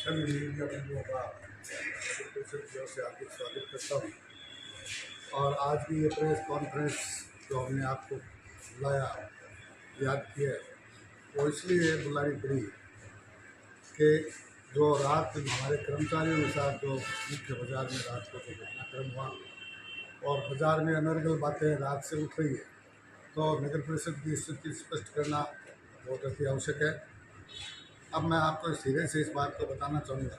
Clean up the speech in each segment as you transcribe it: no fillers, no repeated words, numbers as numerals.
सभी मीडिया बंधुओं का परिषद की ओर से हार्दिक स्वागत करता हूँ। और आज की ये प्रेस कॉन्फ्रेंस जो हमने आपको बुलाया, याद किया, वो इसलिए बुलाई पड़ी कि जो रात हमारे कर्मचारियों के साथ जो मुख्य बाज़ार में रात को जो घटनाक्रम हुआ और बाज़ार में अनर्गल बातें रात से उठ रही है, तो नगर परिषद की स्थिति स्पष्ट करना बहुत अति आवश्यक है। अब मैं आपको सिरे से इस बात को बताना चाहूँगा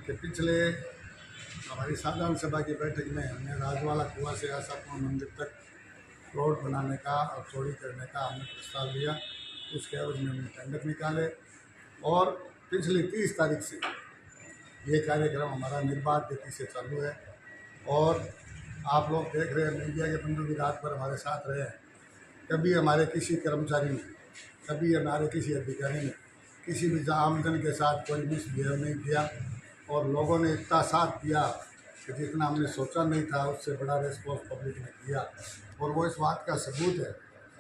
कि पिछले हमारी साधारण सभा की बैठक में हमने राजवाला कुआं से आशापुर मंदिर तक रोड बनाने का और चौड़ी करने का हमने प्रस्ताव लिया। उसके एवज में हमने टेंडर निकाले और पिछली 30 तारीख से ये कार्यक्रम हमारा निर्बाध गति से चालू है। और आप लोग देख रहे हैं, मीडिया के बंधु भी रात भर हमारे साथ रहे हैं। कभी हमारे किसी कर्मचारी ने, कभी हमारे किसी अधिकारी ने किसी भी आमजन के साथ कोई मिसबिहेव नहीं किया और लोगों ने इतना साथ दिया कि जितना हमने सोचा नहीं था, उससे बड़ा रिस्पॉन्स पब्लिक ने किया। और वो इस बात का सबूत है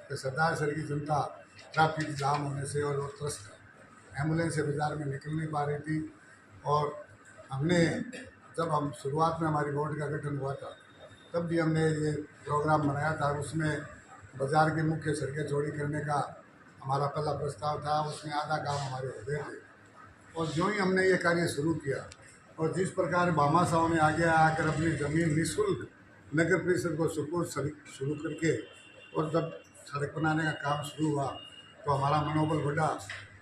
कि सरदार शहर की जनता ट्रैफिक जाम होने से और वो त्रस्त एम्बुलेंस से बाज़ार में निकल नहीं पा रही थी। और हमने जब हम शुरुआत में हमारी बोर्ड का गठन हुआ था, तब भी हमने ये प्रोग्राम बनाया था। उसमें बाज़ार की मुख्य सड़कें चौड़ी करने का हमारा पहला प्रस्ताव था। उसमें आधा काम हमारे हो गए थे। और जो ही हमने ये कार्य शुरू किया और जिस प्रकार भामाशाहों ने आगे आकर अपनी ज़मीन निःशुल्क नगर परिषद को सुपुर्द शुरू करके और जब सड़क बनाने का काम शुरू हुआ तो हमारा मनोबल बढ़ा।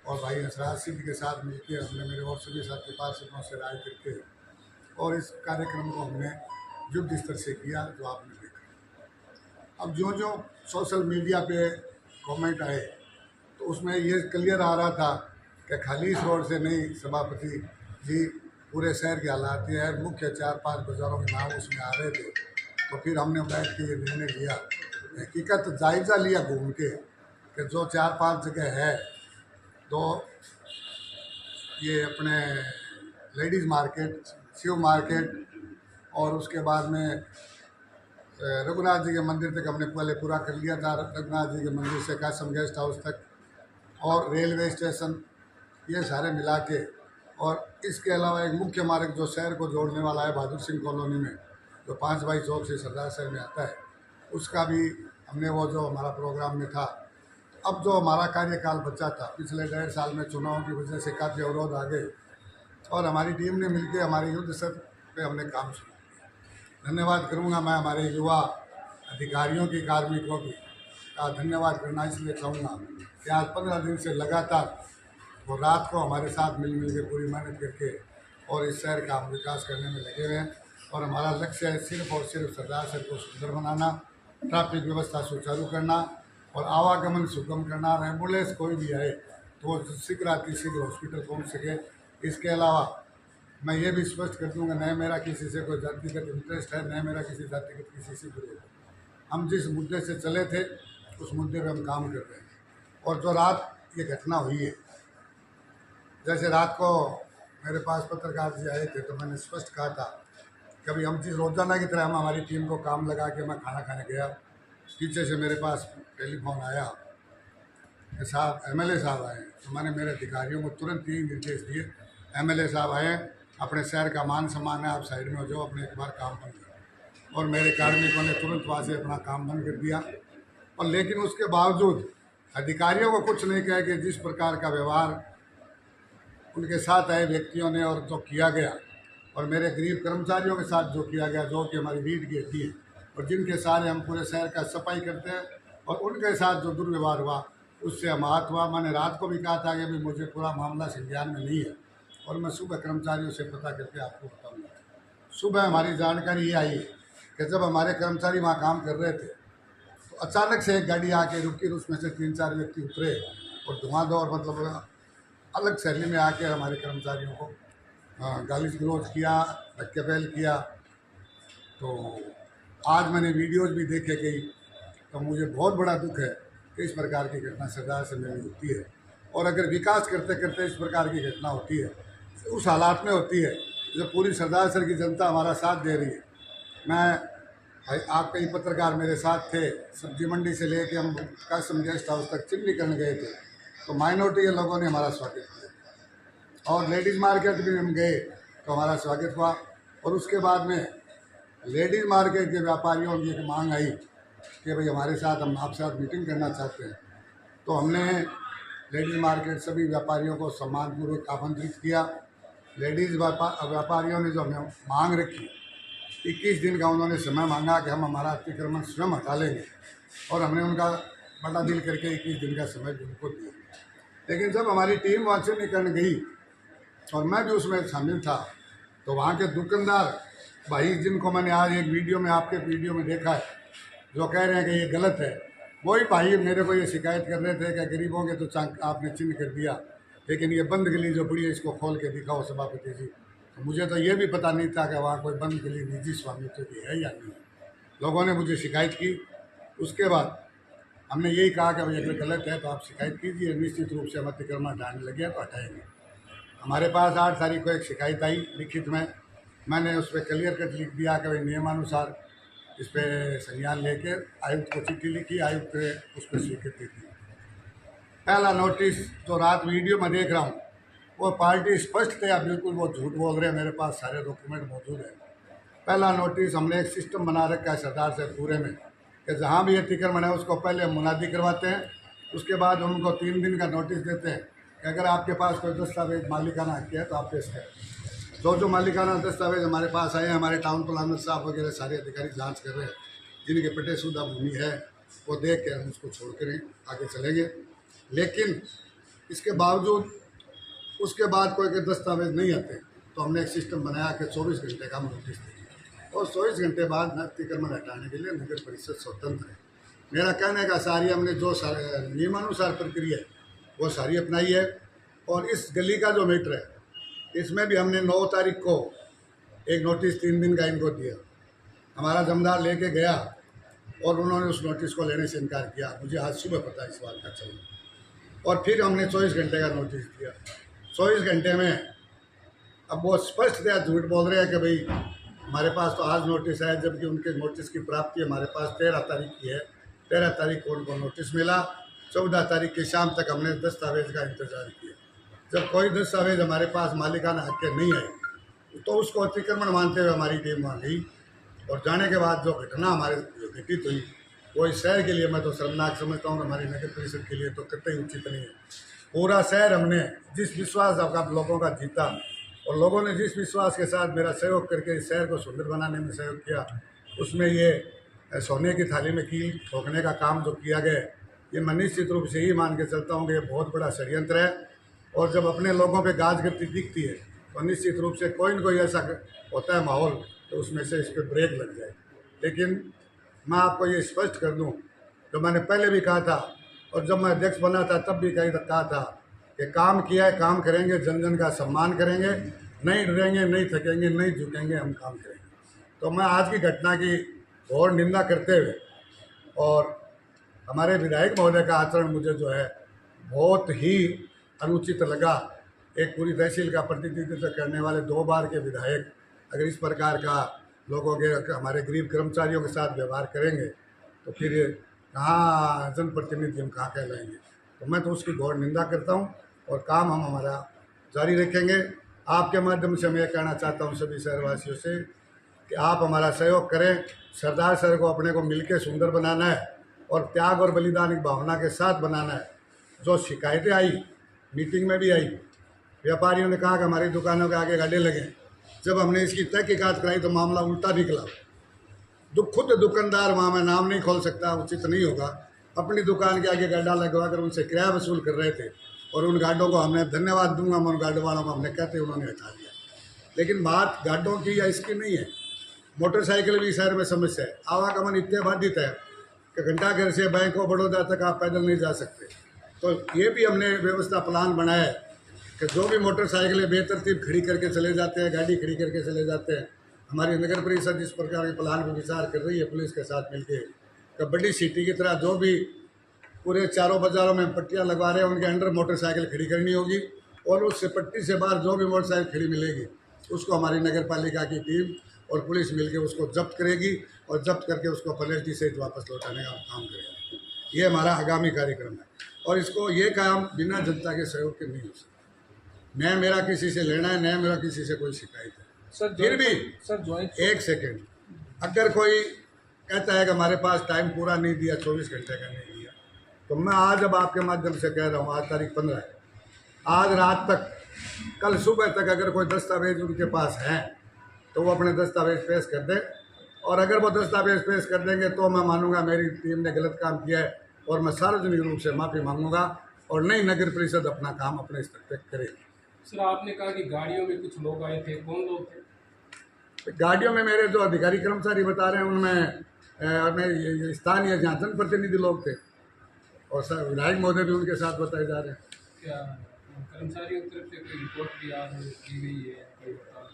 और भाई हंसराज सिंह के साथ मिलकर हमने मेरे और सभी साथी पार्षदों से राय करके और इस कार्यक्रम को हमने युद्ध स्तर से किया, जो आपने देखा। अब जो जो सोशल मीडिया पे कमेंट आए तो उसमें ये क्लियर आ रहा था कि खाली इस रोड से नहीं, सभापति जी पूरे शहर के हालात ये है, मुख्य 4-5 बाज़ारों के नाम उसमें आ रहे थे। तो फिर हमने बैठ के ये निर्णय लिया, हकीकत जायज़ा लिया घूम के कि जो 4-5 जगह है, तो ये अपने लेडीज़ मार्केट, शिव मार्केट और उसके बाद में रघुनाथ जी के मंदिर तक हमने पहले पूरा कर लिया था। रघुनाथ जी के मंदिर से कासम गेस्ट हाउस तक और रेलवे स्टेशन, ये सारे मिला के। और इसके अलावा एक मुख्य मार्ग जो शहर को जोड़ने वाला है बहादुर सिंह कॉलोनी में, जो 5 बाई चौक से सरदार शहर में आता है, उसका भी हमने वो जो हमारा प्रोग्राम में था। अब जो हमारा कार्यकाल बचा था, पिछले 1.5 साल में चुनाव की वजह से काफ़ी अवरोध आ गए और हमारी टीम ने मिलकर हमारे युद्ध स्तर पे हमने काम शुरू किया। धन्यवाद करूँगा मैं हमारे युवा अधिकारियों की, कार्मिकों की का धन्यवाद करना इसलिए चाहूँगा कि आज 15 दिन से लगातार वो रात को हमारे साथ मिल के पूरी मेहनत करके और इस शहर का हम विकास करने में लगे हुए हैं। और हमारा लक्ष्य है सिर्फ और सिर्फ सरदार शहर को सुंदर बनाना, ट्रैफिक व्यवस्था सुचारू करना और आवागमन सुगम करना। और एम्बुलेंस कोई भी आए तो वो शीघ्र हॉस्पिटल पहुँच सके। इसके अलावा मैं ये भी स्पष्ट कर दूँगा, न मेरा किसी से कोई जातिगत इंटरेस्ट है, न मेरा किसी जातिगत किसी से विरोध है। हम जिस मुद्दे से चले थे उस मुद्दे पे हम काम कर रहे हैं। और जो रात ये घटना हुई है, जैसे रात को मेरे पास पत्रकार जी आए थे, तो मैंने स्पष्ट कहा था कभी हम जिस रोज़ाना की तरह हम हमारी टीम को काम लगा के मैं खाना खाने गया, पीछे से मेरे पास टेलीफोन आया कि साहब एमएलए साहब आए। तो मैंने मेरे अधिकारियों को तुरंत ही निर्देश दिए, एमएलए साहब आए, अपने शहर का मान सम्मान है, आप साइड में हो जाओ, अपने एक बार काम बंद करो। और मेरे कार्मिकों ने तुरंत वहाँ से अपना काम बंद कर दिया। और लेकिन उसके बावजूद अधिकारियों को कुछ नहीं कहे कि जिस प्रकार का व्यवहार उनके साथ आए व्यक्तियों ने और जो किया गया, और मेरे गरीब कर्मचारियों के साथ जो किया गया, जो कि हमारी रीढ़ की हड्डी है और जिनके सारे हम पूरे शहर का सफाई करते हैं, और उनके साथ जो दुर्व्यवहार हुआ उससे हम आहत हुआ। मैंने रात को भी कहा था कि भी मुझे पूरा मामला संज्ञान में नहीं है और मैं सुबह कर्मचारियों से पता करके आपको बताऊँगा। सुबह हमारी जानकारी ये आई कि जब हमारे कर्मचारी वहाँ काम कर रहे थे तो अचानक से एक गाड़ी आके रुकी, उसमें से 3-4 व्यक्ति उतरे और धुआंधार मतलब अलग शैली में आके हमारे कर्मचारियों को गाली गलौज किया, धक्केपैल किया। तो आज मैंने वीडियोज़ भी देखे कई, तो मुझे बहुत बड़ा दुख है कि इस प्रकार की घटना सरदार से में होती है। और अगर विकास करते करते इस प्रकार की घटना होती है तो उस हालात में होती है जब पूरी सरदार शहर की जनता हमारा साथ दे रही है। मैं आप कई पत्रकार मेरे साथ थे, सब्जी मंडी से लेके हम कासम गेस्ट हाउस तक चिमनी करने गए थे, तो माइनॉरिटी के लोगों ने हमारा स्वागत किया। और लेडीज़ मार्केट भी हम गए तो हमारा स्वागत हुआ। और उसके बाद में लेडीज़ मार्केट के व्यापारियों की एक मांग आई कि भाई हमारे साथ, हम आपके साथ मीटिंग करना चाहते हैं। तो हमने लेडीज़ मार्केट सभी व्यापारियों को सम्मानपूर्वक आमंत्रित किया। लेडीज़ व्यापारियों ने जो हमें मांग रखी, 21 दिन का उन्होंने समय मांगा कि हम हमारा अतिक्रमण स्वयं हटा लेंगे, और हमने उनका बड़ा दिल करके 21 दिन का समय भी उनको दिया। लेकिन जब हमारी टीम वहाँ से निकल गई और मैं भी उसमें शामिल था, तो वहाँ के दुकानदार भाई, जिनको मैंने आज एक वीडियो में, आपके वीडियो में देखा है, जो कह रहे हैं कि ये गलत है, वही भाई मेरे को ये शिकायत कर रहे थे कि गरीबों के तो आपने चिन्ह कर दिया, लेकिन ये बंद गली जो पड़ी है इसको खोल के दिखाओ सभापति जी। तो मुझे तो ये भी पता नहीं था कि वहाँ कोई बंद गली निजी स्वामित्व की है या नहीं। लोगों ने मुझे शिकायत की। उसके बाद हमने यही कहा कि भाई अगर गलत है तो आप शिकायत कीजिए, निश्चित रूप से हम अतिक्रमण हटाने लगे तो हटाएंगे। हमारे पास 8 तारीख को एक शिकायत आई लिखित में, मैंने उस पर क्लियर कट लिख दिया कि भाई नियमानुसार इस पर संज्ञान लेके आयुक्त को चिट्ठी लिखी, आयुक्त ने उस पर स्वीकृति दी। पहला नोटिस जो रात वीडियो में देख रहा हूँ, वो पार्टी स्पष्ट थे, बिल्कुल वो झूठ बोल रहे हैं, मेरे पास सारे डॉक्यूमेंट मौजूद हैं। पहला नोटिस, हमने एक सिस्टम बना रखा है सरदार से पूरे में कि जहाँ भी अतिक्रमण है उसको पहले मुनादी करवाते हैं, उसके बाद उनको 3 दिन का नोटिस देते हैं कि अगर आपके पास कोई दस्तावेज मालिकाना हक है तो आप पेश करें। जो मालिकाना दस्तावेज हमारे पास आए हैं, हमारे टाउन प्लानर साहब वगैरह सारे अधिकारी जांच कर रहे हैं, जिनके पटेशुदा भूमि है वो देख के हम उसको छोड़ कर आगे चलेंगे। लेकिन इसके बावजूद उसके बाद कोई के दस्तावेज नहीं आते, तो हमने एक सिस्टम बनाया कि 24 घंटे का हम नोटिस देंगे, और 24 घंटे बाद अतिक्रमण हटाने के लिए नगर परिषद स्वतंत्र है। मेरा कहने का सारी हमने जो नियमानुसार प्रक्रिया है वो सारी अपनाई है। और इस गली का जो मैटर है, इसमें भी हमने 9 तारीख को एक नोटिस 3 दिन का इनको दिया। हमारा जमींदार लेके गया और उन्होंने उस नोटिस को लेने से इनकार किया। मुझे आज सुबह पता इस बात का चला। और फिर हमने 24 घंटे का नोटिस दिया। 24 घंटे में अब वो स्पष्ट दिया, झूठ बोल रहे हैं कि भाई हमारे पास तो आज नोटिस है, जबकि उनके नोटिस की प्राप्ति हमारे पास 13 तारीख की है। 13 तारीख को उनको नोटिस मिला, 14 तारीख की शाम तक हमने दस्तावेज का इंतज़ार किया। जब कोई दस्तावेज हमारे पास मालिकाना हक के नहीं आए तो उसको अतिक्रमण मानते हुए हमारी टीम वहाँ गई, और जाने के बाद जो घटना हमारे घटित हुई वो इस शहर के लिए मैं तो शर्मनाक समझता हूँ, हमारी नगर परिषद के लिए तो कतई उचित नहीं है। पूरा शहर हमने जिस विश्वास आप लोगों का जीता, और लोगों ने जिस विश्वास के साथ मेरा सहयोग करके इस शहर को सुंदर बनाने में सहयोग किया, उसमें ये सोने की थाली में कील ठोकने का काम जो किया गया, ये मैं निश्चित रूप से ही मान के चलता हूँ कि ये बहुत बड़ा षड्यंत्र है। और जब अपने लोगों पे गाज गिरती दिखती है तो निश्चित रूप से कोई न कोई ऐसा होता है माहौल, तो उसमें से इस पर ब्रेक लग जाए। लेकिन मैं आपको ये स्पष्ट कर दूं, जो मैंने पहले भी कहा था और जब मैं अध्यक्ष बना था तब भी कहा था कि काम किया है, काम करेंगे, जन जन का सम्मान करेंगे, नहीं डरेंगे, नहीं थकेंगे, नहीं झुकेंगे, हम काम करेंगे। तो मैं आज की घटना की घोर निंदा करते हुए, और हमारे विधायक महोदय का आचरण मुझे जो है बहुत ही अनुचित लगा। एक पूरी तहसील का प्रतिनिधित्व करने वाले 2 बार के विधायक अगर इस प्रकार का लोगों के, हमारे गरीब कर्मचारियों के साथ व्यवहार करेंगे तो फिर कहाँ जनप्रतिनिधि हम कहाँ कहलाएंगे। तो मैं तो उसकी घोर निंदा करता हूँ, और काम हम हमारा जारी रखेंगे। आपके माध्यम से मैं ये कहना चाहता हूँ सभी शहरवासियों से कि आप हमारा सहयोग करें। सरदार सर को अपने को मिलकर सुंदर बनाना है, और त्याग और बलिदान की भावना के साथ बनाना है। जो शिकायतें आई, मीटिंग में भी आई, व्यापारियों ने कहा कि हमारी दुकानों के आगे गाड़े लगे। जब हमने इसकी तहकीकात कराई तो मामला उल्टा निकला। खुद दुकानदार, वहाँ मैं नाम नहीं खोल सकता, उचित नहीं होगा, अपनी दुकान के आगे गाड़ा लगवा कर उनसे किराया वसूल कर रहे थे, और उन गाड़ों को हमने, धन्यवाद दूंगा मैं उन गाड़ों वालों को, हमने कहते उन्होंने हटा दिया। लेकिन बात गाड़ों की या इसकी नहीं है, मोटरसाइकिल भी शहर में समस्या है। आवागमन इतने बाधित है कि घंटाघर से बैंक ऑफ बड़ौदा तक आप पैदल नहीं जा सकते। तो ये भी हमने व्यवस्था प्लान बनाया है कि जो भी मोटरसाइकिलें बेतरतीब खड़ी करके चले जाते हैं, गाड़ी खड़ी करके चले जाते हैं, हमारी नगर परिषद इस प्रकार के प्लान पर विचार कर रही है पुलिस के साथ मिलकर, कि बड़ी सिटी की तरह जो भी पूरे चारों बाज़ारों में पट्टियाँ लगवा रहे हैं उनके अंडर मोटरसाइकिल खड़ी करनी होगी, और उससे पट्टी से बाहर जो भी मोटरसाइकिल खड़ी मिलेगी उसको हमारी नगर पालिका की टीम और पुलिस मिलकर उसको जब्त करेगी, और जब्त करके उसको पेनल्टी से वापस लौटाने का काम करेगा। ये हमारा आगामी कार्यक्रम है, और इसको ये काम बिना जनता के सहयोग के नहीं हो सकता। न मेरा किसी से लेना है, न मेरा किसी से कोई शिकायत है। फिर भी सर एक सेकेंड, अगर कोई कहता है कि हमारे पास टाइम पूरा नहीं दिया, 24 घंटे का नहीं दिया, तो मैं आज अब आपके माध्यम से कह रहा हूँ, आज तारीख 15 है, आज रात तक, कल सुबह तक अगर कोई दस्तावेज उनके पास हैं तो वो अपने दस्तावेज पेश कर दें, और अगर वो दस्तावेज पेश कर देंगे तो मैं मानूंगा मेरी टीम ने गलत काम किया है और मैं सार्वजनिक रूप से माफ़ी मांगूंगा, और नई नगर परिषद अपना काम अपने स्तर पर करेगी। सर आपने कहा कि गाड़ियों में कुछ लोग आए थे, कौन लोग थे? गाड़ियों में मेरे जो अधिकारी कर्मचारी बता रहे हैं उनमें स्थानीय जहाँ जनप्रतिनिधि लोग थे, और सर विधायक महोदय भी उनके साथ बताए जा रहे हैं। क्या कर्मचारियों की तरफ से कोई रिपोर्ट भी आज की गई है? कोई बता दो।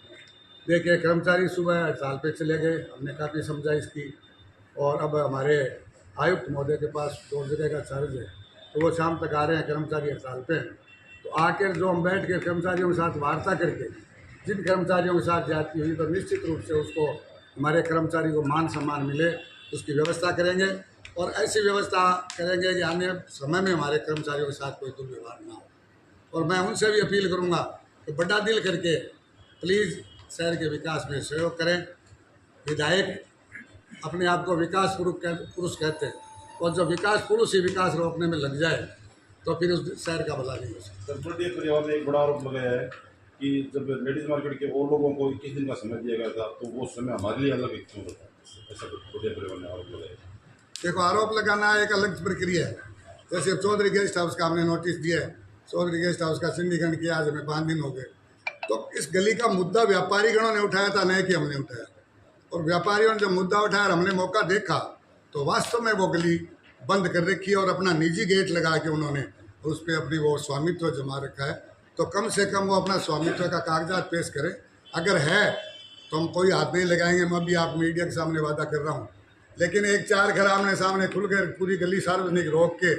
देखिए, कर्मचारी सुबह हड़ताल पे चले गए, हमने काफ़ी समझा इसकी, और अब हमारे आयुक्त महोदय के पास 2 जगह का चार्ज है, तो वो शाम तक आ रहे हैं, कर्मचारी हड़ताल पे हैं। तो आकर जो हम बैठ के कर्मचारियों के साथ वार्ता करके जिन कर्मचारियों के साथ जाती हुई तो निश्चित रूप से उसको हमारे कर्मचारी को मान सम्मान मिले उसकी व्यवस्था करेंगे, और ऐसी व्यवस्था करेंगे कि आने समय में हमारे कर्मचारियों के साथ कोई दुर्व्यवहार ना हो। और मैं उनसे भी अपील करूंगा कि बड़ा दिल करके प्लीज़ शहर के विकास में सहयोग करें। विधायक अपने आप को विकास पुरुष कहते हैं, और जब विकास पुरुष ही विकास रोकने में लग जाए तो फिर उस शहर का भला नहीं हो सकता। सर, परिवार ने एक बड़ा आरोप लगाया है कि जब लेडीज मार्केट के और लोगों को 21 दिन का समय दिया गया था तो वो समय हमारे लिए अलग क्यों होता है? ऐसा बड़े परिवार ने आरोप लगाया। देखो, आरोप लगाना एक अलग प्रक्रिया है। जैसे चौधरी गेस्ट हाउस का हमने नोटिस दिया है, चौधरी गेस्ट हाउस का सिंडिकेट किया, आज हमें 5 दिन हो गए। तो इस गली का मुद्दा व्यापारी गणों ने उठाया था, नहीं कि हमने उठाया। और व्यापारियों ने जब मुद्दा उठाया और हमने मौका देखा तो वास्तव में वो गली बंद कर रखी है और अपना निजी गेट लगा के उन्होंने उस पर अपनी वो स्वामित्व जमा रखा है। तो कम से कम वो अपना स्वामित्व का कागजात पेश करें, अगर है तो हम कोई हाथ नहीं लगाएंगे। मैं भी आप मीडिया के सामने वादा कर रहा हूँ, लेकिन एक 4 घर आमने सामने खुल कर पूरी गली सार्वजनिक रोक के,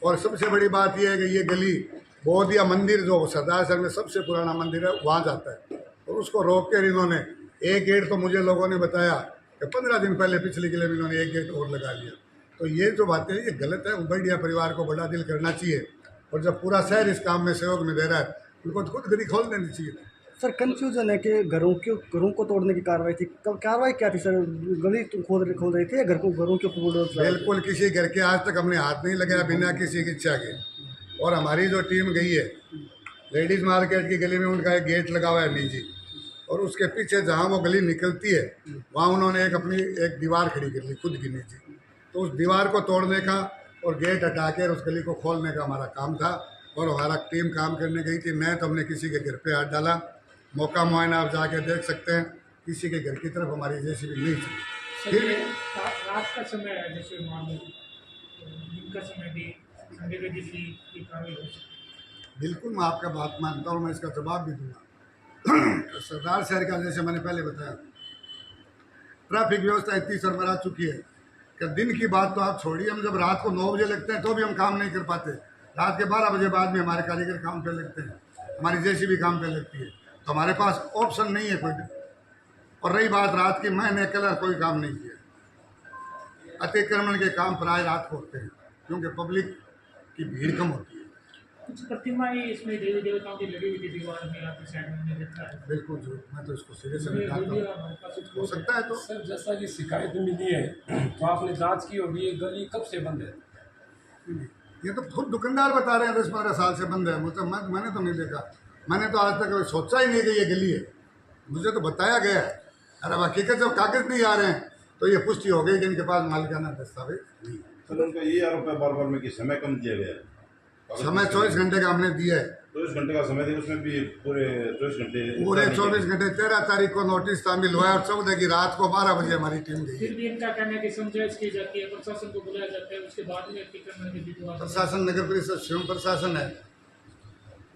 और सबसे बड़ी बात यह है कि ये गली बोधिया मंदिर जो सरदार शहर में सबसे पुराना मंदिर है वहाँ जाता है, और उसको रोक कर इन्होंने एक गेट, तो मुझे लोगों ने बताया कि 15 दिन पहले पिछले किले में इन्होंने एक गेट और लगा लिया। तो ये जो बातें ये गलत है। उबैडिया परिवार को बड़ा दिल करना चाहिए, और जब पूरा शहर इस काम में सहयोग में दे रहा है उनको खुद गली खोल देनी चाहिए। सर कंफ्यूजन है कि घरों को तोड़ने की कार्रवाई थी, कब कार्रवाई क्या थी सर? गली तुम खोल रहे थे या घरों के ऊपर? बिल्कुल किसी घर के आज तक हमने हाथ नहीं लगाया बिना किसी की इच्छा के। और हमारी जो टीम गई है लेडीज़ मार्केट की गली में, उनका एक गेट लगा हुआ है निजी, और उसके पीछे जहाँ वो गली निकलती है वहाँ उन्होंने अपनी एक दीवार खड़ी कर ली खुद की निजी। तो उस दीवार को तोड़ने का और गेट हटा कर उस गली को खोलने का हमारा काम था, और हमारा टीम काम करने गई थी। मैं तो हमने किसी के घर पे हाथ डाला, मौका मुआयना आप जाके देख सकते हैं, किसी के घर की तरफ हमारी जेसीबी नहीं चली। फिर भी रात का समय है, जैसे मान लो दिन का समय भी संडे के दिन की कार्रवाई हो सकती है। बिल्कुल मैं आपका बात मानता हूँ, मैं इसका जवाब भी दूंगा। सरदार शहर का जैसे मैंने पहले बताया, ट्रैफिक व्यवस्था इतनी सरबरा चुकी है कि दिन की बात तो आप छोड़िए, हम जब रात को 9 बजे लगते हैं तो भी हम काम नहीं कर पाते। रात के 12 बजे बाद में हमारे कारीगर काम पे लगते हैं, हमारी जेसीबी काम पे लगती है, तो हमारे पास ऑप्शन नहीं है कोई। और रही बात रात की, मैंने कल कोई काम नहीं किया। अतिक्रमण के काम प्राय रात को होते हैं क्योंकि पब्लिक की भीड़ कम होती है। कुछ प्रतिमाएं इसमें देवी देवताओं की लगी हुई थी दीवार में, आपकी साइड में देखा है। बिल्कुल जरूर, मैं तो इसको सिरे से वीडियो निकालता हूँ, हमारे पास हो सकता है तो। सर जैसा कि शिकायत मिली है तो आपने जांच की होगी, ये गली कब से बंद है? ये तो खुद दुकानदार बता रहे हैं 10-15 साल से बंद है। मुझे मैंने तो नहीं देखा, मैंने तो आज तक सोचा ही नहीं कि ये गली है, मुझे तो बताया गया है। अरे हकीकत जब कागज नहीं आ रहे हैं तो ये पुष्टि हो गई कि इनके पास मालिकाना दस्तावेज नहीं। सर, उनका ये आरोप है बार बार में कि समय कम दिया गया है। समय 24 घंटे का हमने दिया है, 24 घंटे का समय दिया, उसमें भी पूरे 24 घंटे 13 तारीख को नोटिस शामिल हुआ है, और 14 की रात को 12 बजे हमारी टीम गई है। फिर भी इनका कहना है कि समझाइश की जाती है, प्रशासन को बुलाया जाता है, उसके बाद में अतिक्रमण की दीवार। प्रशासन नगर परिषद स्वयं प्रशासन है।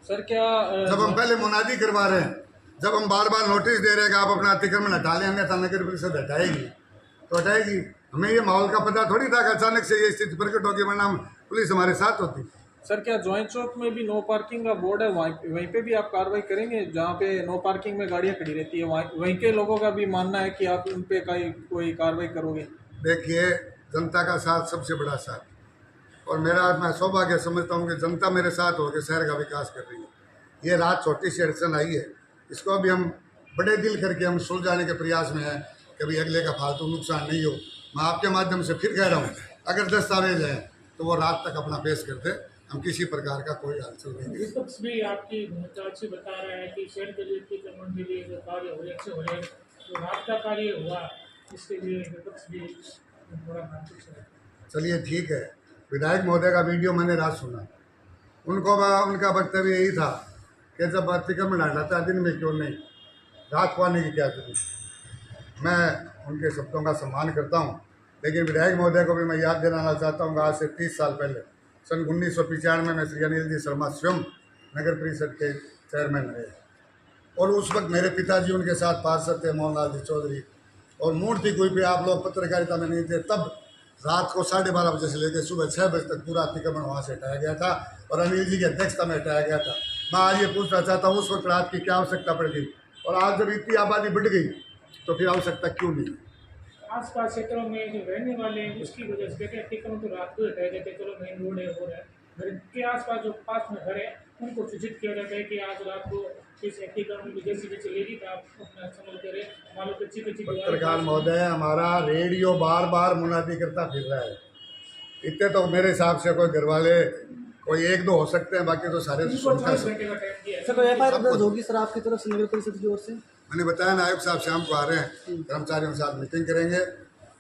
सर क्या जब हम पहले मुनादी करवा रहे हैं, जब हम बार बार नोटिस दे रहे हैं कि आप अपना अतिक्रमण हटा लें, अन्यथा नगर परिषद हटाएगी तो हटाएगी। हमें ये माहौल का पता थोड़ी था कि अचानक से ये स्थिति प्रकट होगी, वरना पुलिस हमारे साथ होती। सर क्या जॉइंट चौक में भी नो पार्किंग का बोर्ड है, वहीं पे भी आप कार्रवाई करेंगे? जहाँ पे नो पार्किंग में गाड़ियाँ खड़ी रहती है वहीं के लोगों का भी मानना है कि आप उन पे कोई कार्रवाई करोगे? देखिए, जनता का साथ सबसे बड़ा साथ, और मैं सौभाग्य समझता हूँ कि जनता मेरे साथ होकर शहर का विकास कर रही है। ये रात छोटी सी अड़चन आई है, इसको अभी हम बड़े दिल करके हम सुलझाने के प्रयास में हैं, कभी अगले का फालतू नुकसान नहीं हो। मैं आपके माध्यम से फिर कह रहा हूँ, अगर दस्तावेज हैं तो वो रात तक अपना पेश कर दे, हम किसी प्रकार का कोई हलचल नहीं देंगे। विपक्ष भी आपकी भूमिका अच्छी बता रहा है कि शहर के लिए अतिक्रमण के लिए जो कार्य हो रहे अच्छे हो रहे, तो रात का कार्य हुआ इसके लिए विपक्ष भी थोड़ा नाखुश है। चलिए ठीक है, विधायक महोदय का वीडियो मैंने रात सुना, उनका वक्तव्य यही था कि जब अतिक्रमण हटाता है दिन में क्यों नहीं, रात को आने की क्या जरूरत। मैं उनके शब्दों का सम्मान करता हूँ, लेकिन विधायक महोदय को भी मैं याद दिलाना चाहता हूँ कि आज से 30 साल पहले सन 1995 में श्री अनिल जी शर्मा स्वयं नगर परिषद के चेयरमैन रहे, और उस वक्त मेरे पिताजी उनके साथ पार्षद थे, मोहनलाल जी चौधरी, और मूर्ति कोई भी आप लोग पत्रकारिता में नहीं थे, तब रात को 12:30 बजे से लेकर सुबह 6 बजे तक पूरा अतिक्रमण वहाँ से हटाया गया था और अनिल जी की अध्यक्षता में हटाया गया था। मैं आज ये पूछना चाहता हूँ, उस वक्त रात की क्या आवश्यकता पड़ गई, और आज जब इतनी आबादी बढ़ गई तो फिर आवश्यकता क्यों नहीं। आसपास क्षेत्रों में जो रहने वाले हैं उसकी वजह से कहते हैं अतिक्रमण तो रात को हटाया जाता है, चलो मेन रोड है हो रहा है, घर के आसपास जो पास में घर है उनको सूचित किया जाता है कि आज रात को इस अतिक्रमण की जैसी भी चलेगी तो आप अपना समझ करें, मान लो कच्ची पत्रकार महोदय, हमारा रेडियो बार बार मुनादी करता फिर रहा है, इतने तो मेरे हिसाब से कोई घर वाले कोई 1-2 हो सकते हैं, बाकी तो सारे सुनते हैं। सर कोई एफआईआर दर्ज होगी सर आपकी तरफ से नगर परिषद की ओर से? मैंने बताया ना, आयुक्त साहब शाम को आ रहे हैं, कर्मचारियों के साथ मीटिंग करेंगे,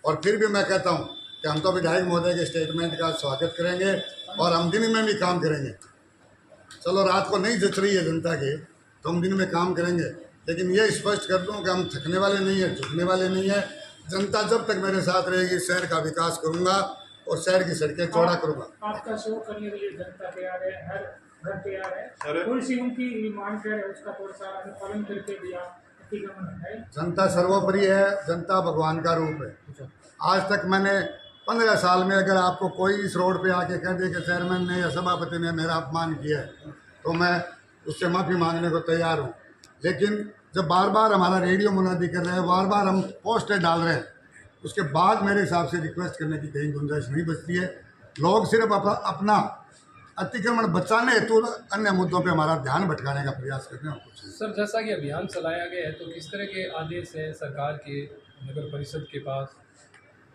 और फिर भी मैं कहता हूँ कि हम तो विधायक महोदय के स्टेटमेंट का स्वागत करेंगे और हम दिन में भी काम करेंगे। चलो रात को नहीं जच रही है जनता के तो हम दिन में काम करेंगे, लेकिन ये स्पष्ट कर दूँ कि हम थकने वाले नहीं हैं, झुकने वाले नहीं हैं। जनता जब तक मेरे साथ रहेगी शहर का विकास करूँगा और शहर की सड़कें चौड़ा करूँगा। आपका शो करने के लिए जनता तैयार है, हर घर तैयार है, कोई सी उनकी मांग है उसका थोड़ा सा अनुपालन करके भी आप अतिक्रमण हटाएं। जनता सर्वोपरि है, जनता भगवान का रूप है। आज तक मैंने 15 साल में अगर आपको कोई इस रोड पे आके कह दे कि चेयरमैन ने या सभापति ने मेरा अपमान किया है तो मैं उससे माफ़ी मांगने को तैयार हूँ, लेकिन जब बार बार हमारा रेडियो मुनादी कर रहे हैं, बार बार हम पोस्टर डाल रहे हैं, उसके बाद मेरे हिसाब से रिक्वेस्ट करने की कहीं गुंजाइश नहीं बचती है। लोग सिर्फ अपना अतिक्रमण बचाने हेतु अन्य मुद्दों पे हमारा ध्यान भटकाने का प्रयास करते हैं और कुछ नहीं। सर जैसा कि अभियान चलाया गया है तो किस तरह के आदेश हैं सरकार के नगर परिषद के पास?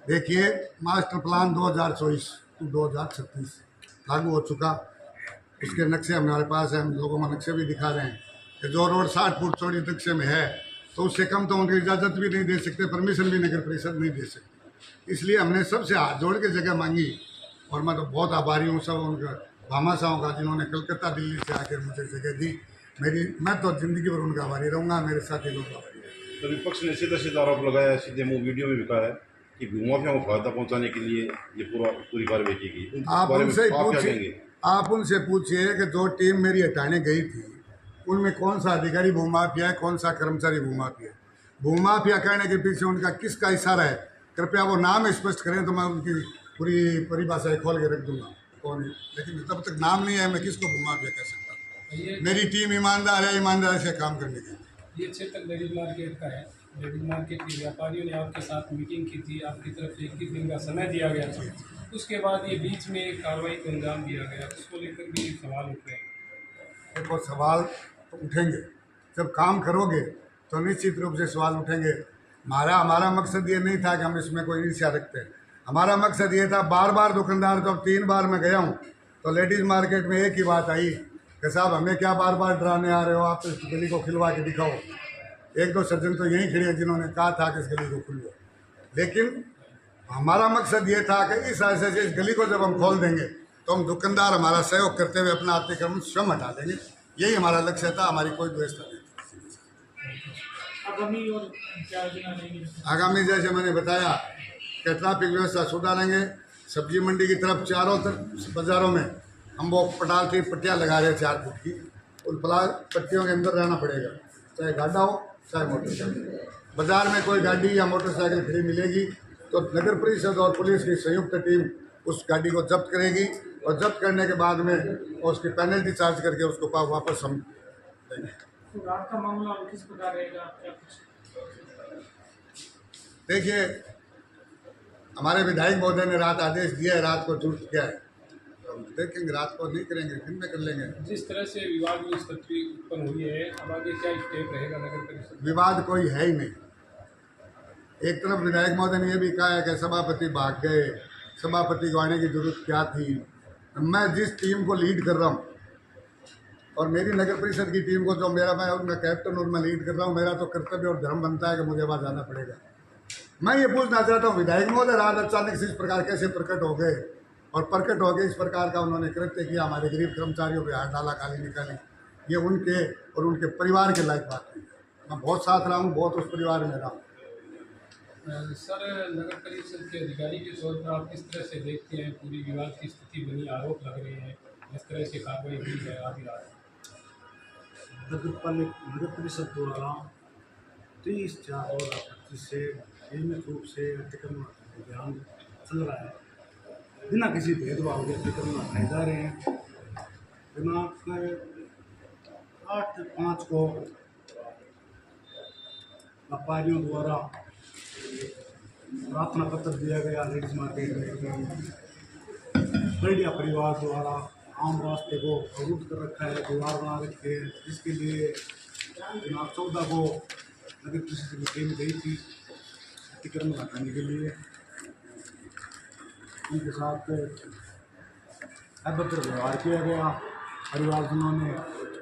देखिए, मास्टर प्लान 2024 to 2036 लागू हो चुका, उसके नक्शे हमारे पास हैं, हम लोगों को नक्शे भी दिखा रहे हैं कि जो रोड 60 फुट चौड़ी नक्शे में है तो उससे कम तो उनकी इजाज़त भी नहीं दे सकते, परमिशन भी नगर परिषद नहीं दे सकती। इसलिए हमने सबसे हाथ जोड़ के जगह मांगी और मैं तो बहुत आभारी हूँ सब उनका भामाशाहों का जिन्होंने कलकत्ता दिल्ली से आकर मुझे जगह दी। मैं तो ज़िंदगी भर उनका आभारी रहूँगा, मेरे साथी लोग आभारी रहेंगे। तो विपक्ष ने सीधा सीधा आरोप लगाया, सीधे मुंह वीडियो में भी कहा है कि भूमाफियाओं को फायदा पहुंचाने के लिए ये पूरी कार्रवाई की गई। आप उनसे पूछिए कि जो टीम मेरी हटाने गई थी उनमें कौन सा अधिकारी भूमाफिया है, कौन सा कर्मचारी भूमाफिया है। भूमाफिया कहने के पीछे उनका किसका इशारा है, कृपया वो नाम स्पष्ट करें तो मैं उनकी पूरी परिभाषा खोल के रख दूंगा कौन है, लेकिन जब तक नाम नहीं है मैं किसको भूमाफिया कह सकता। मेरी टीम ईमानदार है, ईमानदारी से काम करने की। ये क्षेत्र लेडीज मार्केट का है, लेडीज मार्केट के व्यापारियों ने आपके साथ मीटिंग की थी, आपकी तरफ से 21 दिन का समय दिया गया था, उसके बाद ये बीच में एक कार्रवाई को अंजाम दिया गया, उसको लेकर भी सवाल उठ रहे हैं। देखो, सवाल तो उठेंगे, जब काम करोगे तो निश्चित रूप से सवाल उठेंगे। हमारा मकसद ये नहीं था कि हम इसमें कोई ईर्ष्या रखते हैं, हमारा मकसद ये था बार बार दुकानदार जब 3 बार मैं गया हूँ तो लेडीज़ मार्केट में एक ही बात आई कि साहब हमें क्या बार बार डराने आ रहे हो, आप इस गली को खिलवा के दिखाओ। 1-2 सज्जन तो यहीं खड़े हैं जिन्होंने कहा था कि इस गली को खुलवाओ, लेकिन हमारा मकसद ये था कि इस ऐसे से इस गली को जब हम खोल देंगे तो हम दुकानदार हमारा सहयोग करते हुए अपना अतिक्रमण स्वयं हटा देंगे। यही हमारा लक्ष्य था, हमारी कोई द्वेषता नहीं। आगामी जैसे मैंने बताया कि ट्रैफिक व्यवस्था सुधारेंगे, सब्जी मंडी की तरफ चारों तरफ बाज़ारों में हम वो पटाल की पट्टियाँ लगा रहे हैं 4 फुट की, उन पट्टियों के अंदर रहना पड़ेगा, चाहे गाड़ा हो चाहे मोटरसाइकिल। बाज़ार में कोई गाड़ी या मोटरसाइकिल खड़ी मिलेगी तो नगर परिषद और पुलिस की संयुक्त टीम उस गाड़ी को जब्त करेगी और जब्त करने के बाद में उसकी पेनल्टी चार्ज करके उसको वापस हम देंगे। तो रात का मामला किस प्रकार रहेगा? देखिए, हमारे विधायक महोदय ने रात आदेश दिया है, रात को छूट किया है, तो हम देखेंगे, रात को नहीं करेंगे, दिन में कर लेंगे। जिस तरह से विवाद की स्थिति उत्पन्न हुई है, अब आगे क्या स्टेप रहेगा नगर परिषद? विवाद कोई है ही नहीं। एक तरफ विधायक महोदय ने यह भी कहा है कि सभापति भाग गए, सभापति को आने की जरूरत क्या थी। मैं जिस टीम को लीड कर रहा हूँ और मेरी नगर परिषद की टीम को जो मैं उनका कैप्टन और मैं लीड कर रहा हूँ, मेरा तो कर्तव्य और धर्म बनता है कि मुझे वहाँ जाना पड़ेगा। मैं ये पूछना चाहता हूँ, विधायक महोदय आज अचानक से इस प्रकार कैसे प्रकट हो गए और प्रकट हो गए इस प्रकार का उन्होंने कृत्य किया, हमारे गरीब कर्मचारियों पे हाथ डाला, गाली निकाली। ये उनके और उनके परिवार के लायक बात नहीं। मैं बहुत साथ रहा हूँ, बहुत उस परिवार में रहा हूँ। सर, नगर परिषद के अधिकारी के तौर पर आप किस तरह से देखते हैं पूरी विवाद की स्थिति बनी, आरोप लग रहे हैं, इस तरह से कार्रवाई हुई है आधी रात? नगर परिषद द्वारा 30/4/2025 से नियमित रूप से अतिक्रमण अभियान चल रहा है। बिना किसी भेदभाव के अतिक्रमण हटाए जा रहे हैं। दिनांक 8/5 को व्यापारियों द्वारा प्रार्थना पत्र दिया गया लेडीज मार्केट में। बल्डिया परिवार द्वारा आम रास्ते को अवरुद्ध कर रखा है, दीवार बना रखी है, जिसके लिए दिनांक 14 को नगर परिषद की टीम गई थी अतिक्रमण हटाने के लिए। उनके साथ अभद्र व्यवहार किया गया, परिवारजनों ने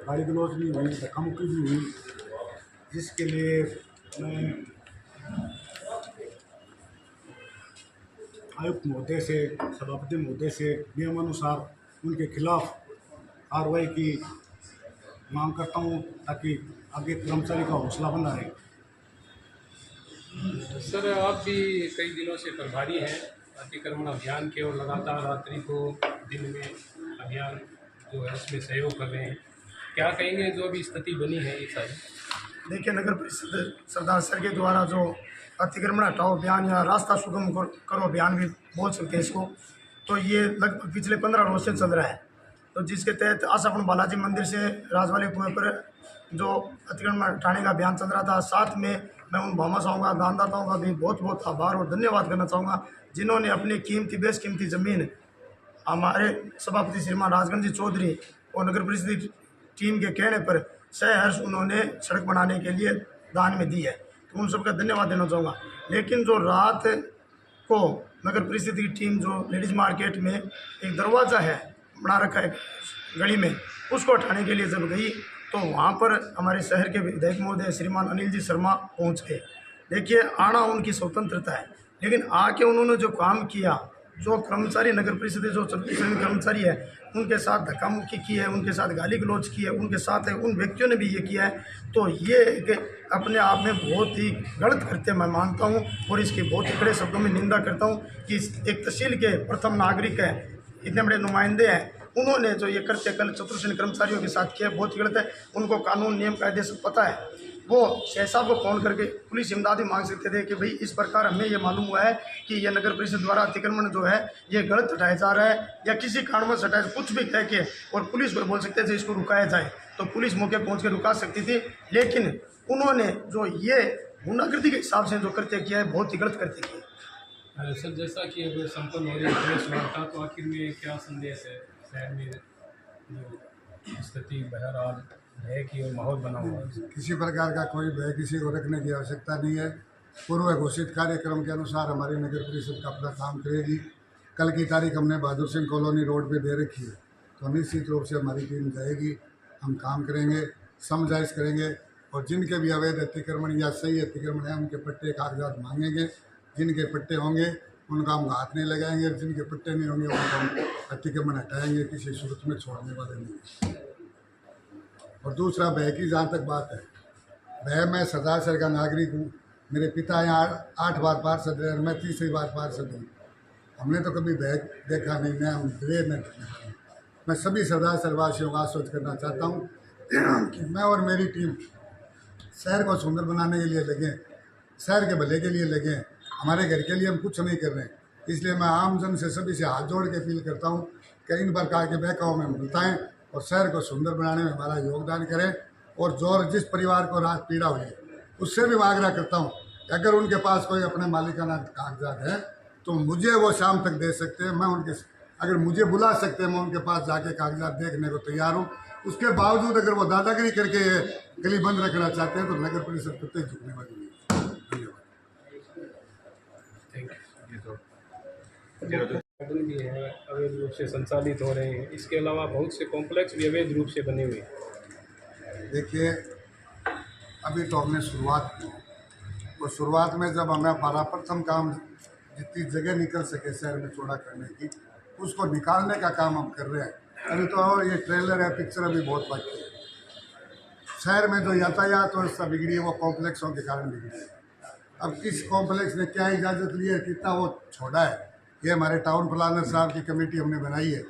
गाली गलौज भी हुई, धक्का मुक्की भी हुई, जिसके लिए मैं आयुक्त महोदय से, सभापति महोदय से नियमानुसार उनके खिलाफ कार्रवाई की मांग करता हूं, ताकि आगे कर्मचारी का हौसला बना रहे। सर, आप भी कई दिनों से प्रभारी हैं अतिक्रमण अभियान के और लगातार रात्रि को दिन में अभियान जो है उसमें सहयोग कर रहे हैं, क्या कहेंगे जो अभी स्थिति बनी है ये सारी? देखिए, नगर परिषद सरदार सर के द्वारा जो अतिक्रमण हटाओ अभियान या रास्ता सुगम करो अभियान भी बोल सकते हैं इसको, तो ये लगभग पिछले 15 रोज से चल रहा है। तो जिसके तहत आशापुर बालाजी मंदिर से राजवाली कुएं पर जो अतिक्रमण हटाने का अभियान चल रहा था, साथ में मैं उन भामाशाहों का, दानदाताओं का भी बहुत बहुत आभार और धन्यवाद करना चाहूँगा, जिन्होंने अपनी बेशकीमती ज़मीन हमारे सभापति श्रीमान राजगंज जी चौधरी और नगर परिषद टीम के कहने पर सहर्ष उन्होंने सड़क बनाने के लिए दान में दी है, तो उन सबका धन्यवाद देना चाहूँगा। लेकिन जो रात को नगर परिषद की टीम जो लेडीज़ मार्केट में एक दरवाज़ा है बना रखा है गली में, उसको हटाने के लिए जब गई तो वहाँ पर हमारे शहर के विधायक महोदय श्रीमान अनिल जी शर्मा पहुँच गए। देखिए, आना उनकी स्वतंत्रता है, लेकिन आके उन्होंने जो काम किया, जो कर्मचारी नगर परिषद जो 36 कर्मचारी है उनके साथ धक्का मुक्की की है, उनके साथ गाली गलौज की है, उनके साथ उन व्यक्तियों ने भी ये किया है, तो ये अपने आप में बहुत ही गलत कृत्य मैं मानता हूँ और इसके बहुत ही कड़े शब्दों में निंदा करता हूँ कि एक तहसील के प्रथम नागरिक है, इतने बड़े नुमाइंदे हैं, उन्होंने जो ये कृत्य कल चतुर्सेन कर्मचारियों के साथ किया बहुत ही गलत है। उनको कानून नियम कायदे से पता है, वो शेख साहब को फ़ोन करके पुलिस इमदाद भी मांग सकते थे कि भाई इस प्रकार हमें ये मालूम हुआ है कि यह नगर परिषद द्वारा अतिक्रमण जो है ये गलत हटाया जा रहा है, या किसी कारणवश हटाया, कुछ भी कह के और पुलिस को बोल सकते थे इसको रुकाया जाए, तो पुलिस मौके पहुंच के रुका सकती थी। लेकिन उन्होंने जो ये गुंडागर्दी के हिसाब से जो कृत्य किया है बहुत ही गलत कृत्य किया। सर, जैसा कि अब संपन्न हो रही है प्रेस वार्ता, तो आखिर में क्या संदेश है शहर में जो स्थिति बहरहाल भय की और माहौल बना हुआ है? किसी प्रकार का कोई भय किसी को रखने की आवश्यकता नहीं है। पूर्व घोषित कार्यक्रम के अनुसार हमारी नगर परिषद का अपना काम करेगी। कल की तारीख हमने बहादुर सिंह कॉलोनी रोड पे दे रखी है, तो निश्चित रूप से हमारी टीम जाएगी, हम काम करेंगे, समझाइश करेंगे और जिनके भी अवैध अतिक्रमण या सही अतिक्रमण है उनके पट्टे कागजात मांगेंगे। जिनके पट्टे होंगे उनका हम हाथ नहीं लगाएंगे, जिनके पट्टे नहीं होंगे उनको हम अतिक्रमण हटाएंगे, किसी सूरत में छोड़ने वाले नहीं। और दूसरा, भय की जहाँ तक बात है, भय मैं सरदार सर का नागरिक हूँ, मेरे पिता यहाँ 8 बार पार्षद रहे, मैं 30वीं बार पार्षद हूँ, हमने तो कभी भय देखा नहीं, न हम डरे न डरने। मैं सभी सरदार सरवासियों को आश्वस्त करना चाहता हूँ कि मैं और मेरी टीम शहर को सुंदर बनाने के लिए लगे, शहर के भले के लिए लगे, हमारे घर के लिए हम कुछ नहीं कर रहे हैं। इसलिए मैं आमजन से सभी से हाथ जोड़ के अपील करता हूँ कि इन प्रकार के बहकाव में बताएँ और शहर को सुंदर बनाने में हमारा योगदान करें। और जो जिस परिवार को रात पीड़ा हुई है उससे भी मैं आग्रह करता हूँ कि अगर उनके पास कोई अपने मालिकाना कागजात है तो मुझे वो शाम तक दे सकते हैं, मैं उनके अगर मुझे बुला सकते हैं मैं उनके पास जाके कागजात देखने को तैयार हूँ। उसके बावजूद अगर वो दादागिरी करके गली बंद रखना चाहते हैं तो नगर परिषद प्रत्येक झुकने वाली नहीं है। धन्यवाद। गार्डन भी है अवैध रूप से संचालित हो रहे हैं, इसके अलावा बहुत से कॉम्प्लेक्स भी अवैध रूप से बने हुए हैं। देखिए अभी तो हमने शुरुआत की और शुरुआत में जब हमें हमारा प्रथम काम जितनी जगह निकल सके शहर में चौड़ा करने की उसको निकालने का काम हम कर रहे हैं। अभी तो ये ट्रेलर है, पिक्चर अभी बहुत बाकी है। शहर में जो यातायात व्यवस्था बिगड़ी है वो कॉम्प्लेक्सों के कारण बिगड़ी है। अब किस कॉम्प्लेक्स ने क्या इजाज़त ली है, कितना वो छोड़ा है, ये हमारे टाउन प्लानर साहब की कमेटी हमने बनाई है,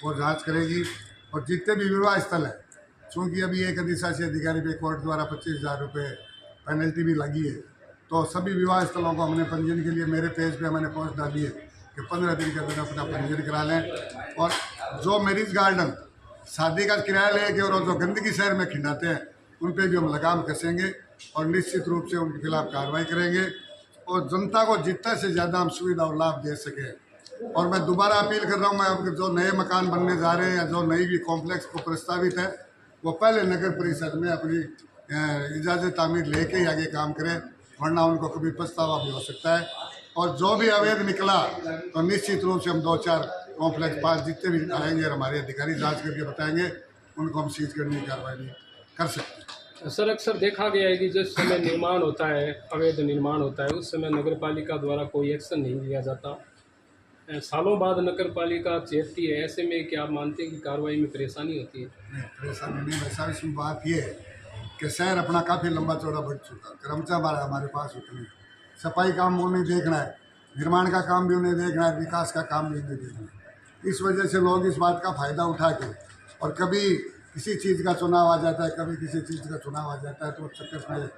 वो जांच करेगी। और जितने भी विवाह स्थल है, चूँकि अभी एक अधिशासी अधिकारी पे कोर्ट द्वारा 25,000 रुपये पेनल्टी भी लगी है, तो सभी विवाह स्थलों को हमने पंजीयन के लिए मेरे पेज पे मैंने पोस्ट डाली है कि 15 दिन के अंदर अपना पंजीयन करा लें। और जो मैरिज गार्डन शादी का किराया लेके और जो गंदगी शहर में खिंडाते हैं उन पर भी हम लगाम कसेंगे और निश्चित रूप से उनके खिलाफ कार्रवाई करेंगे और जनता को जितना से ज़्यादा हम सुविधा और लाभ दे सकें। और मैं दोबारा अपील कर रहा हूँ, मैं अब जो नए मकान बनने जा रहे हैं या जो नई भी कॉम्प्लेक्स को प्रस्तावित है वो पहले नगर परिषद में अपनी इजाज़त तामीर लेके ही आगे काम करें, वरना उनको कभी पछतावा भी हो सकता है। और जो भी अवैध निकला तो निश्चित रूप से हम 2-4 कॉम्प्लेक्स पास जितने भी आएंगे और हमारे अधिकारी जांच करके बताएंगे उनको हम सीज करने की कार्रवाई कर सकते हैं। सर अक्सर देखा गया है कि जिस समय निर्माण होता है, अवैध निर्माण होता है, उस समय नगर पालिका द्वारा कोई एक्शन नहीं लिया जाता। सालों बाद नगर पालिका चेतती है, ऐसे में क्या आप मानते हैं कि कार्रवाई में परेशानी होती है? नहीं, परेशानी नहीं। वैसा इसमें बात ये है कि शहर अपना काफ़ी लंबा चौड़ा बढ़ चुका, कर्मचारी हमारे पास उतने, सफाई काम उन्हें देखना है, निर्माण का काम भी उन्हें देखना है, विकास का काम भी उन्हें देखना है। इस वजह से लोग इस बात का फ़ायदा उठा के और कभी किसी चीज़ का चुनाव आ जाता है, कभी किसी चीज़ का चुनाव आ जाता है, तो चक्कर में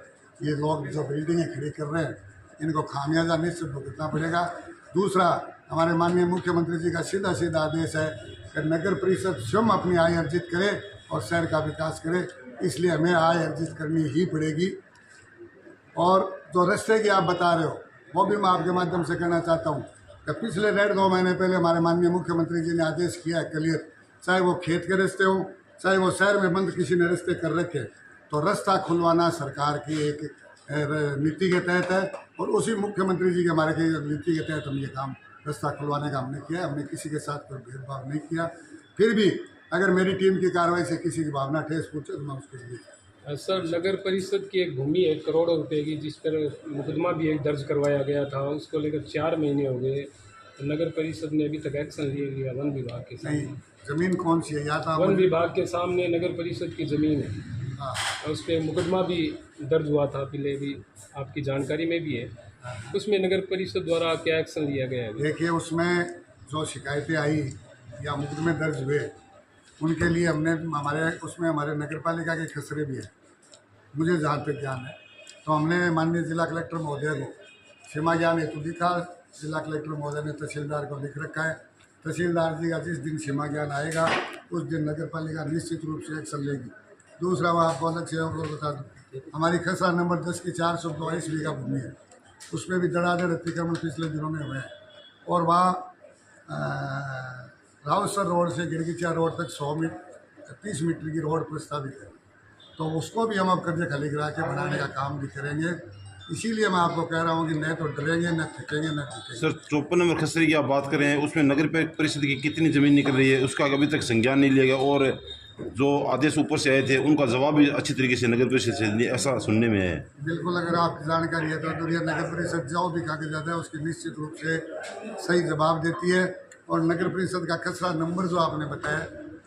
ये लोग जो बिल्डिंगें खड़ी कर रहे हैं इनको खामियाजा निश्चित भुगतना पड़ेगा। दूसरा, हमारे माननीय मुख्यमंत्री जी का सीधा सीधा आदेश है कि नगर परिषद स्वयं अपनी आय अर्जित करे और शहर का विकास करे, इसलिए हमें आय अर्जित करनी ही पड़ेगी। और जो रास्ते की आप बता रहे हो वो भी मैं आपके माध्यम से कहना चाहता हूँ कि पिछले 1.5-2 महीने पहले हमारे माननीय मुख्यमंत्री जी ने आदेश किया है क्लियर, चाहे वो खेत के रास्ते हों, चाहे वो शहर में बंद किसी ने रास्ते कर रखे, तो रास्ता खुलवाना सरकार की एक नीति के तहत है और उसी मुख्यमंत्री जी के हमारे की नीति के तहत हम ये काम रास्ता खुलवाने का हमने किया। हमने किसी के साथ कोई भेदभाव नहीं किया। फिर भी अगर मेरी टीम की कार्रवाई से किसी की भावना ठेस पहुँचे तो मैं उसके लिए। सर नगर परिषद की एक भूमि है करोड़ों रुपए की, जिस पर मुकदमा भी एक दर्ज करवाया गया था, उसको लेकर 4 महीने हो गए, तो नगर परिषद ने अभी तक एक्शन नहीं लिया। वन विभाग के सामने, नहीं, ज़मीन कौन सी है? या तो वन विभाग के सामने नगर परिषद की ज़मीन है। हाँ, और उस पर मुकदमा भी दर्ज हुआ था पहले, भी आपकी जानकारी में भी है। उसमें नगर परिषद द्वारा क्या एक्शन लिया गया है? देखिए उसमें जो शिकायतें आई या मुकदमे दर्ज हुए उनके लिए हमने हमारे नगर पालिका के खसरे भी है, मुझे जहाँ तक ज्ञान है, तो हमने माननीय जिला कलेक्टर महोदय को क्षमा ज्ञान हेतु लिखा। जिला कलेक्टर महोदय ने तहसीलदार को लिख रखा है। तहसीलदार जी का जिस दिन क्षमा ज्ञान आएगा उस दिन नगर पालिका निश्चित रूप से एक्शन लेगी। दूसरा, वह आपको अलग से बता दूँ, हमारी खसरा नंबर 10 की 422 बीघा भूमि है, उसमें भी धड़ाधड़ अतिक्रमण पिछले दिनों में हुए हैं। और वहाँ रावसर रोड से गिरगिचा रोड तक 30 मीटर की रोड प्रस्तावित है, तो उसको भी हम अब कर्जे खाली करा के बनाने का काम भी करेंगे। इसीलिए मैं आपको कह रहा हूँ कि न तो डरेंगे, न थकेंगे, न झुकेंगे। सर 54 नंबर खसरे की आप बात कर रहे हैं, उसमें नगर परिषद की कितनी ज़मीन निकल रही है उसका अभी तक संज्ञान नहीं लिया गया और जो आदेश ऊपर से आए थे उनका जवाब भी अच्छी तरीके से नगर परिषद से नहीं, ऐसा सुनने में है। बिल्कुल, अगर आपकी जानकारी है तो दुनिया नगर परिषद जो भी कागज जाता है उसकी निश्चित रूप से सही जवाब देती है। और नगर परिषद का खसरा नंबर जो आपने बताया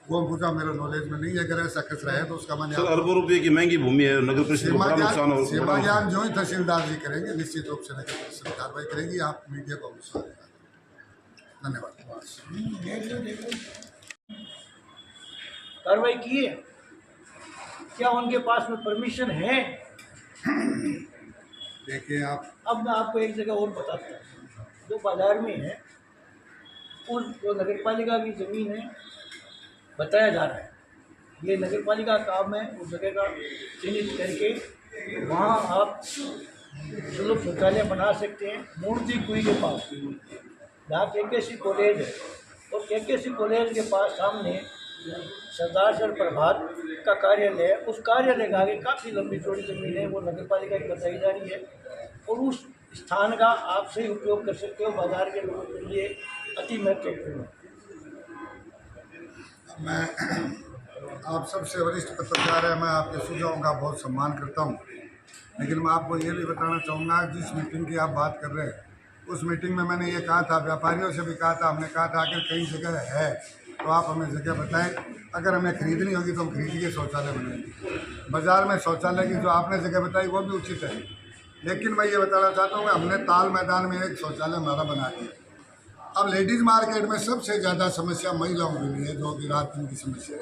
वो पूछा मेरे नॉलेज में नहीं है। अगर ऐसा खसरा है तो उसका मान्य सर अरबों रुपये की महंगी भूमि है, नगर परिषद को बड़ा नुकसान हो। सीमा ज्ञान जो ही तहसीलदार जी करेंगे निश्चित रूप से नगर परिषद कार्रवाई करेगी। आप मीडिया को विश्वास देना। धन्यवाद। कार्रवाई की है क्या? उनके पास में परमिशन है? देखिए आप, अब मैं आपको एक जगह और बताता हूँ, जो बाजार में है उस जो नगर पालिका की ज़मीन है, बताया जा रहा है ये नगर पालिका का काम है उस जगह का चिन्हित करके वहाँ आप सुलभ शौचालय बना सकते हैं। मूर्ति कुई के पास जहाँ केकेसी कॉलेज है और KKC कॉलेज के पास सामने सरदार सर प्रभात का कार्यालय है, उस कार्यालय के आगे काफ़ी लंबी चौड़ी ज़मीन है, वो नगर पालिका की बताई जा रही है और उस स्थान का आप सही उपयोग कर सकते हो, बाजार के लोगों के लिए अति महत्वपूर्ण है। मैं आप सबसे वरिष्ठ पत्रकार है, मैं आपके सुझावों का बहुत सम्मान करता हूं, लेकिन मैं आपको ये भी बताना चाहूँगा जिस मीटिंग की आप बात कर रहे हैं उस मीटिंग में मैंने ये कहा था, व्यापारियों से भी कहा था, हमने कहा था अगर कहीं जगह है तो आप हमें जगह बताएं, अगर हमें खरीदनी होगी तो हम खरीद के शौचालय बनाएंगे। बाज़ार में शौचालय की जो आपने जगह बताई वो भी उचित है, लेकिन मैं ये बताना चाहता हूँ कि हमने ताल मैदान में एक शौचालय हमारा बना दिया। अब लेडीज़ मार्केट में सबसे ज़्यादा समस्या महिलाओं के लिए जो कि रात दिन की समस्या है,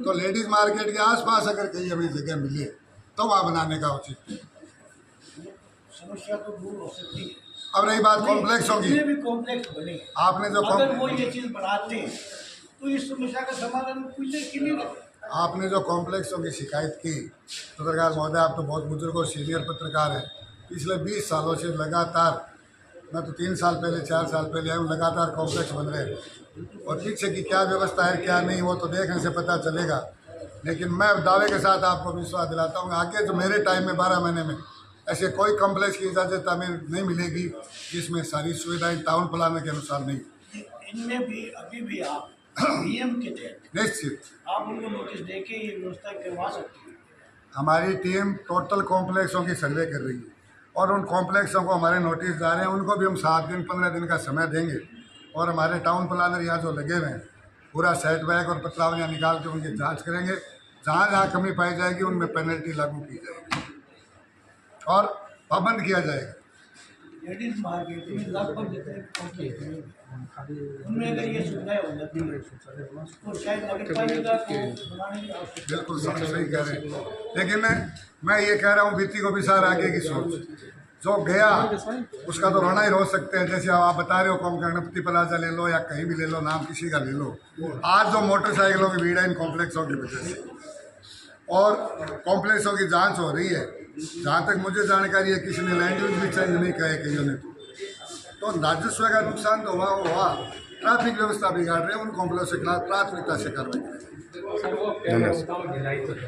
तो लेडीज़ मार्केट के आसपास अगर कहीं हमें जगह मिले तो वहाँ बनाने का उचित है। समस्या तो दूर हो सकती है। अब रही बात कॉम्प्लेक्स होगी, जितने भी कॉम्प्लेक्स बने, आपने जो अगर वो ये चीज़ बनाते हैं तो इस समस्या का समाधान पूछने के लिए आपने जो कॉम्प्लेक्सों की शिकायत की, पत्रकार महोदय आप तो बहुत बुजुर्ग और सीनियर पत्रकार हैं, पिछले 20 सालों से लगातार, मैं तो 3 साल पहले 4 साल पहले आया हूँ, लगातार कॉम्प्लेक्स बन रहे हैं और पीछे की क्या व्यवस्था है क्या नहीं वो तो देखने से पता चलेगा, लेकिन मैं दावे के साथ आपको विश्वास दिलाता हूँ आगे जो मेरे टाइम में 12 महीने में ऐसे कोई कॉम्प्लेक्स की इजाज़त हमें नहीं मिलेगी जिसमें सारी सुविधाएं टाउन प्लान के अनुसार नहीं। इनमें भी अभी भी आप नियम के तहत निश्चित आप उनको नोटिस दे के ये व्यवस्था करवा सकते हैं। हमारी टीम टोटल कॉम्प्लेक्सों की सर्वे कर रही है और उन कॉम्प्लेक्सों को हमारे नोटिस जा रहे हैं, उनको भी हम 7 दिन 15 दिन का समय देंगे और हमारे टाउन प्लानर यहाँ जो लगे हुए हैं पूरा सेटबैक और पत्रावलियाँ निकाल के उनकी जांच करेंगे, जहाँ जहाँ कमी पाई जाएगी उनमें पेनल्टी लागू की जाएगी और पाबंद किया जाएगा। लेडीज मार्केट में लगभग जितने कॉम्प्लेक्स हैं उनमें अगर ये सुविधाएं हो जाती है तो शायद नगर पालिका को बनाने की आवश्यकता। बिल्कुल सही कह रहे हैं, लेकिन मैं ये कह रहा हूँ बीती को भी सार आगे की सोच, जो गया उसका तो रोना ही रो सकते हैं। जैसे आप बता रहे हो कौन गणपति प्लाजा ले लो या कहीं भी ले लो, नाम किसी का ले लो, आज जो मोटरसाइकिलों की भीड़ है इन कॉम्प्लेक्सों की वजह से और कॉम्प्लेक्सों की जांच हो रही है। जहाँ तक मुझे जानकारी है किसी ने लैंड यूज भी चेंज नहीं कहे कईयों ने, तो राजस्व का नुकसान तो हुआ, ट्रैफिक व्यवस्था बिगाड़ रहे हैं, उन कॉम्प्लेक्स के खिलाफ प्राथमिकता से कार्रवाई करें। धन्यवाद।